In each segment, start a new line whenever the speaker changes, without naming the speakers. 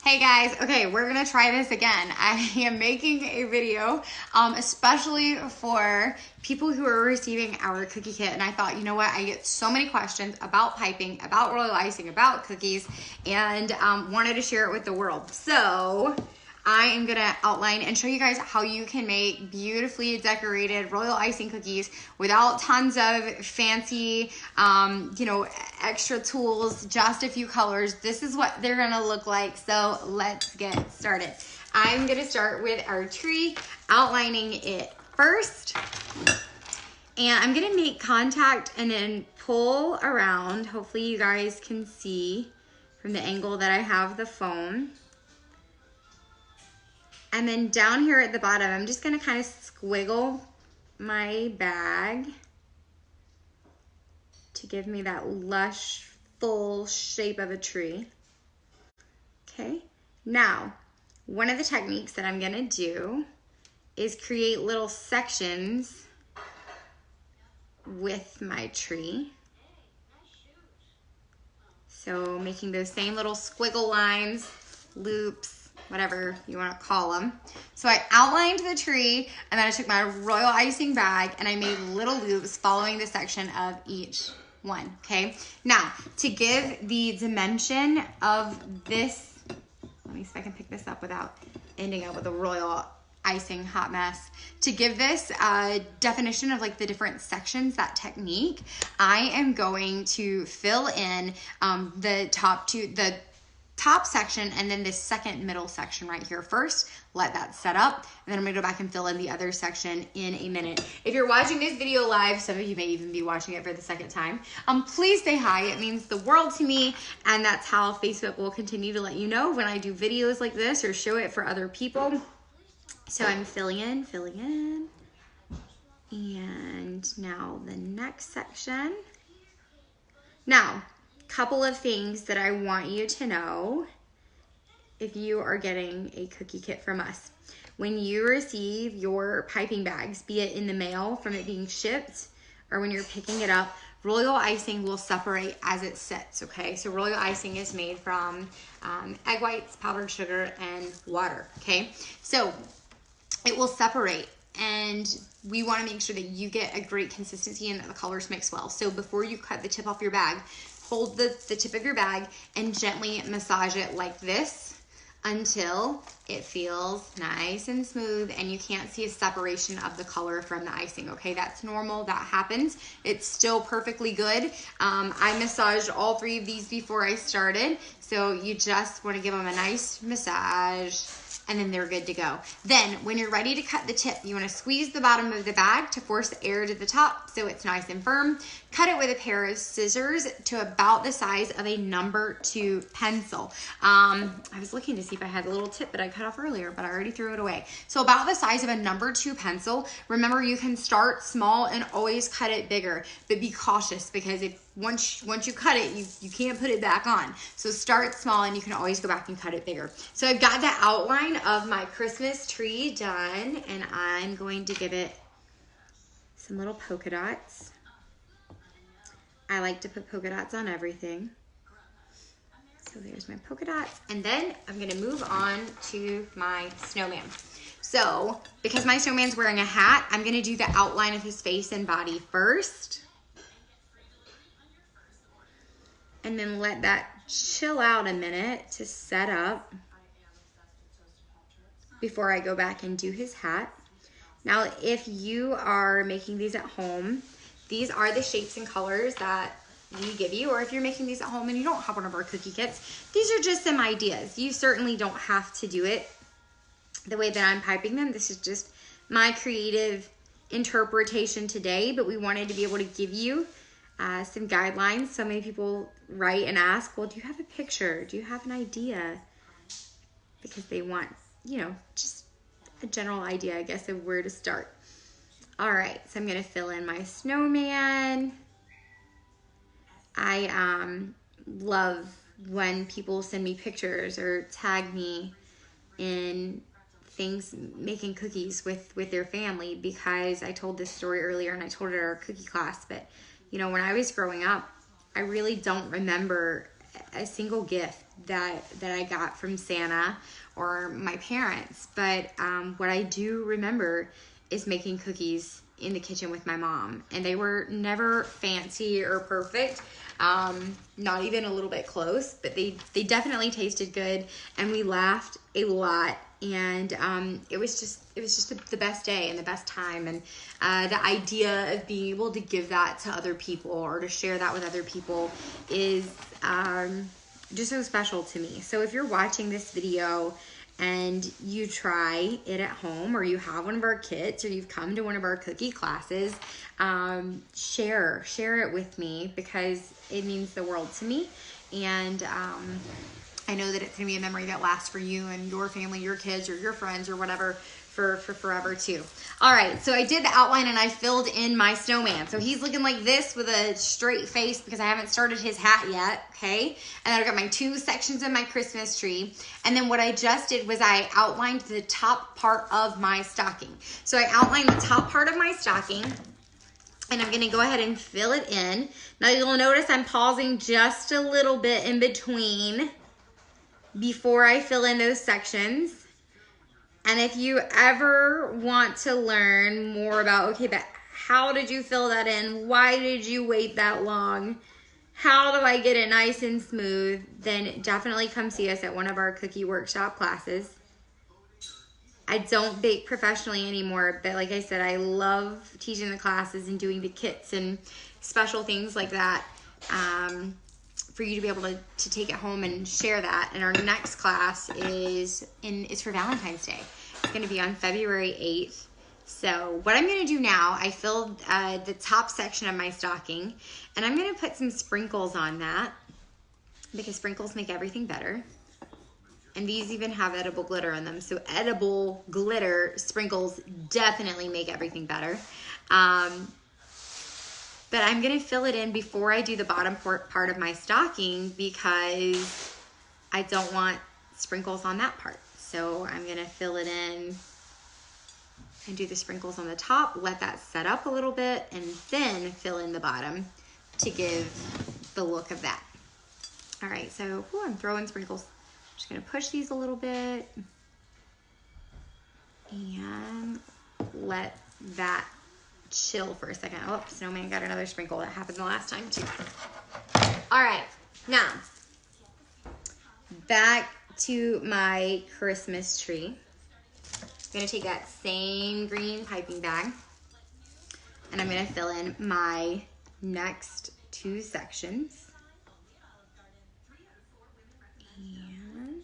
Hey guys, okay, we're gonna try this again. I am making a video, especially for people who are receiving our cookie kit. And I thought, you know what, I get so many questions about piping, about royal icing, about cookies, and wanted to share it with the world. So I am gonna outline and show you guys how you can make beautifully decorated royal icing cookies without tons of fancy, extra tools, just a few colors. This is what they're gonna look like, so let's get started. I'm gonna start with our tree, outlining it first, and I'm gonna make contact and then pull around. Hopefully you guys can see from the angle that I have the foam. And then down here at the bottom, I'm just gonna kind of squiggle my bag to give me that lush, full shape of a tree. Okay, now, one of the techniques that I'm gonna do is create little sections with my tree. So making those same little squiggle lines, loops, whatever you want to call them. So I outlined the tree, and then I took my royal icing bag and I made little loops following the section of each one, okay? Now, to give the dimension of this, let me see if I can pick this up without ending up with a royal icing hot mess. To give this definition of like the different sections, that technique, I am going to fill in the top section and then this second middle section right here first. Let that set up, and then I'm gonna go back and fill in the other section in a minute. If you're watching this video live, some of you may even be watching it for the second time, please say hi. It means the world to me, and that's how Facebook will continue to let you know when I do videos like this or show it for other people. So I'm filling in, and now the next section. Now, couple of things that I want you to know if you are getting a cookie kit from us. When you receive your piping bags, be it in the mail from it being shipped or when you're picking it up, royal icing will separate as it sits, okay? So royal icing is made from egg whites, powdered sugar, and water, okay? So it will separate, and we want to make sure that you get a great consistency and that the colors mix well. So before you cut the tip off your bag, hold the tip of your bag and gently massage it like this until it feels nice and smooth and you can't see a separation of the color from the icing, okay? That's normal, that happens. It's still perfectly good. I massaged all three of these before I started, so you just want to give them a nice massage, and then they're good to go. Then when you're ready to cut the tip, you want to squeeze the bottom of the bag to force air to the top so it's nice and firm. Cut it with a pair of scissors to about the size of a number 2 pencil. I was looking to see if I had a little tip that I cut off earlier, but I already threw it away. So about the size of a number 2 pencil. Remember, you can start small and always cut it bigger, but be cautious, because if once you cut it, you can't put it back on. So start small and you can always go back and cut it bigger. So I've got the outline of my Christmas tree done, and I'm going to give it some little polka dots. I like to put polka dots on everything. So there's my polka dots, and then I'm gonna move on to my snowman. So because my snowman's wearing a hat, I'm gonna do the outline of his face and body first, and then let that chill out a minute to set up before I go back and do his hat. Now, if you are making these at home, these are the shapes and colors that we give you, or if you're making these at home and you don't have one of our cookie kits, these are just some ideas. You certainly don't have to do it the way that I'm piping them. This is just my creative interpretation today, but we wanted to be able to give you some guidelines. So many people write and ask, well, do you have a picture? Do you have an idea? Because they want, just a general idea, I guess, of where to start. All right, so I'm gonna fill in my snowman. I love when people send me pictures or tag me in things making cookies with their family, because I told this story earlier and I told it at our cookie class, but when I was growing up, I really don't remember a single gift that I got from Santa or my parents, but what I do remember is making cookies in the kitchen with my mom, and they were never fancy or perfect, not even a little bit close, but they definitely tasted good, and we laughed a lot, and it was just the best day and the best time, and the idea of being able to give that to other people or to share that with other people is just so special to me. So if you're watching this video and you try it at home, or you have one of our kits, or you've come to one of our cookie classes, share it with me, because it means the world to me. And I know that it's gonna be a memory that lasts for you and your family, your kids, or your friends, or whatever, for forever too. All right, so I did the outline and I filled in my snowman. So he's looking like this with a straight face because I haven't started his hat yet, okay? And then I've got my 2 sections of my Christmas tree. And then what I just did was I outlined the top part of my stocking. So I outlined the top part of my stocking, and I'm gonna go ahead and fill it in. Now you'll notice I'm pausing just a little bit in between before I fill in those sections. And if you ever want to learn more about, okay, but how did you fill that in? Why did you wait that long? How do I get it nice and smooth? Then definitely come see us at one of our cookie workshop classes. I don't bake professionally anymore, but like I said, I love teaching the classes and doing the kits and special things like that, for you to be able to take it home and share that. And our next class is for Valentine's Day. It's going to be on February 8th. So what I'm going to do now, I filled the top section of my stocking, and I'm going to put some sprinkles on that, because sprinkles make everything better. And these even have edible glitter in them. So edible glitter sprinkles definitely make everything better. But I'm gonna fill it in before I do the bottom part of my stocking, because I don't want sprinkles on that part. So I'm gonna fill it in and do the sprinkles on the top, let that set up a little bit, and then fill in the bottom to give the look of that. All right, so I'm throwing sprinkles. Just gonna push these a little bit and let that chill for a second. Oh, snowman got another sprinkle. That happened the last time too. All right, now back to my Christmas tree. I'm gonna take that same green piping bag, and I'm gonna fill in my next 2 sections. And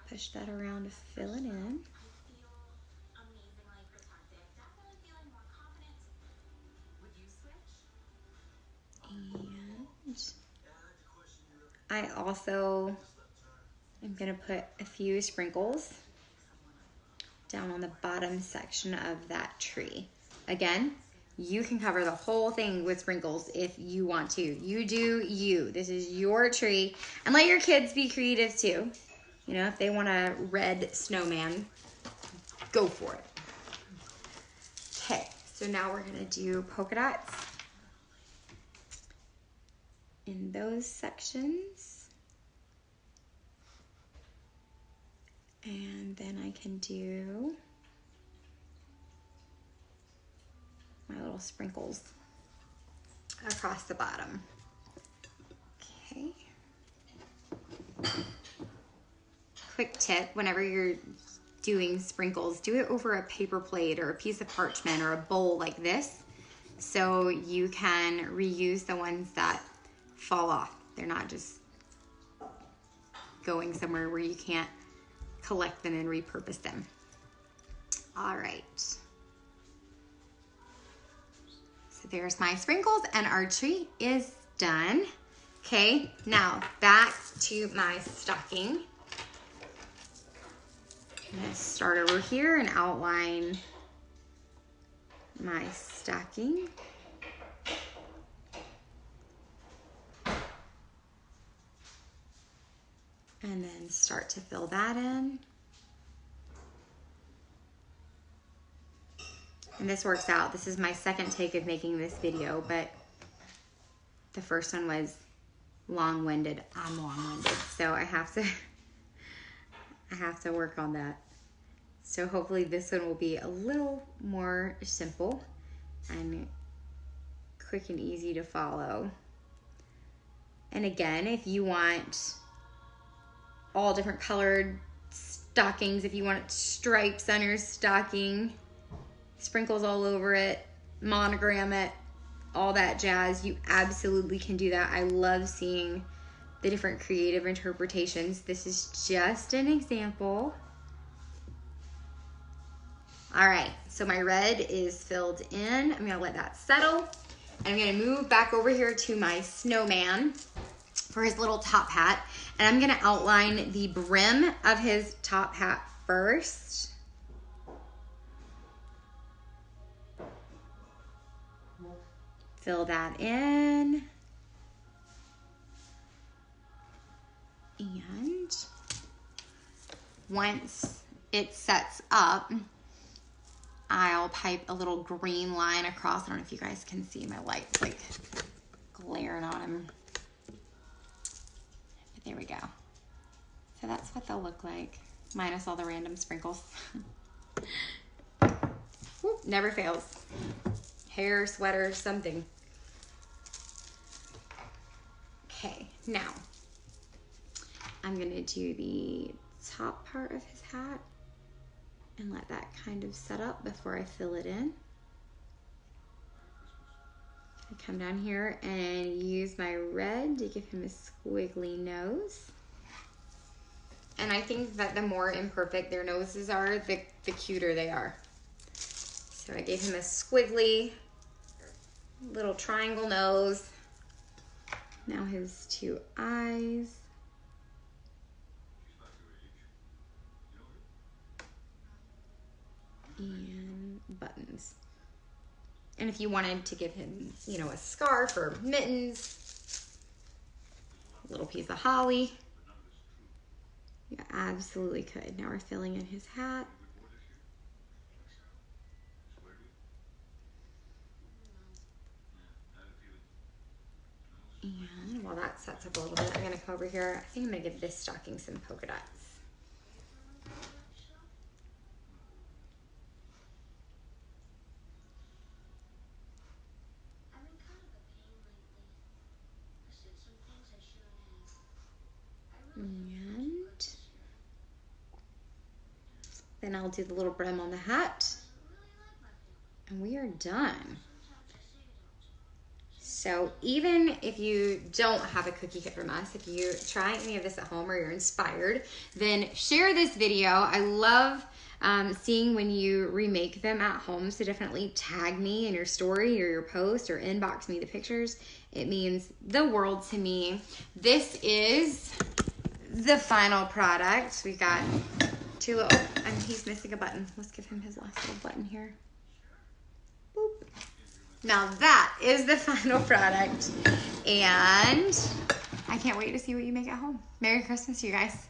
push that around to fill it in. And I also am going to put a few sprinkles down on the bottom section of that tree. Again, you can cover the whole thing with sprinkles if you want to. You do you. This is your tree. And let your kids be creative too. You know, if they want a red snowman, go for it. Okay, so now we're going to do polka dots in those sections. And then I can do my little sprinkles across the bottom. Okay. Quick tip, whenever you're doing sprinkles, do it over a paper plate or a piece of parchment or a bowl like this, so you can reuse the ones that fall off. They're not just going somewhere where you can't collect them and repurpose them. All right. So there's my sprinkles, and our tree is done. Okay, now back to my stocking. I'm gonna start over here and outline my stocking. And then start to fill that in. And this works out. This is my second take of making this video, but the first one was long-winded. I'm long-winded, so I have to work on that. So hopefully this one will be a little more simple and quick and easy to follow. And again, if you want all different colored stockings, if you want stripes on your stocking, sprinkles all over it, monogram it, all that jazz, you absolutely can do that. I love seeing the different creative interpretations. This is just an example. All right, so my red is filled in. I'm gonna let that settle. And I'm gonna move back over here to my snowman for his little top hat. And I'm gonna outline the brim of his top hat first. Fill that in. And once it sets up, I'll pipe a little green line across. I don't know if you guys can see, my light's like glaring on him. But there we go. So that's what they'll look like, minus all the random sprinkles. Whoop, never fails. Hair, sweater, something. Okay, now I'm gonna do the top part of his hat and let that kind of set up before I fill it in. I come down here and use my red to give him a squiggly nose. And I think that the more imperfect their noses are, the cuter they are. So I gave him a squiggly little triangle nose. Now his two eyes. And buttons. And if you wanted to give him, you know, a scarf or mittens, a little piece of holly, you absolutely could. Now we're filling in his hat. And while that sets up a little bit, I'm gonna come over here. I think I'm gonna give this stocking some polka dots. And then I'll do the little brim on the hat. And we are done. So even if you don't have a cookie kit from us, if you try any of this at home or you're inspired, then share this video. I love seeing when you remake them at home. So definitely tag me in your story or your post or inbox me the pictures. It means the world to me. This is the final product. We've got two little, and he's missing a button. Let's give him his last little button here. Boop. Now that is the final product, and I can't wait to see what you make at home. Merry Christmas, you guys.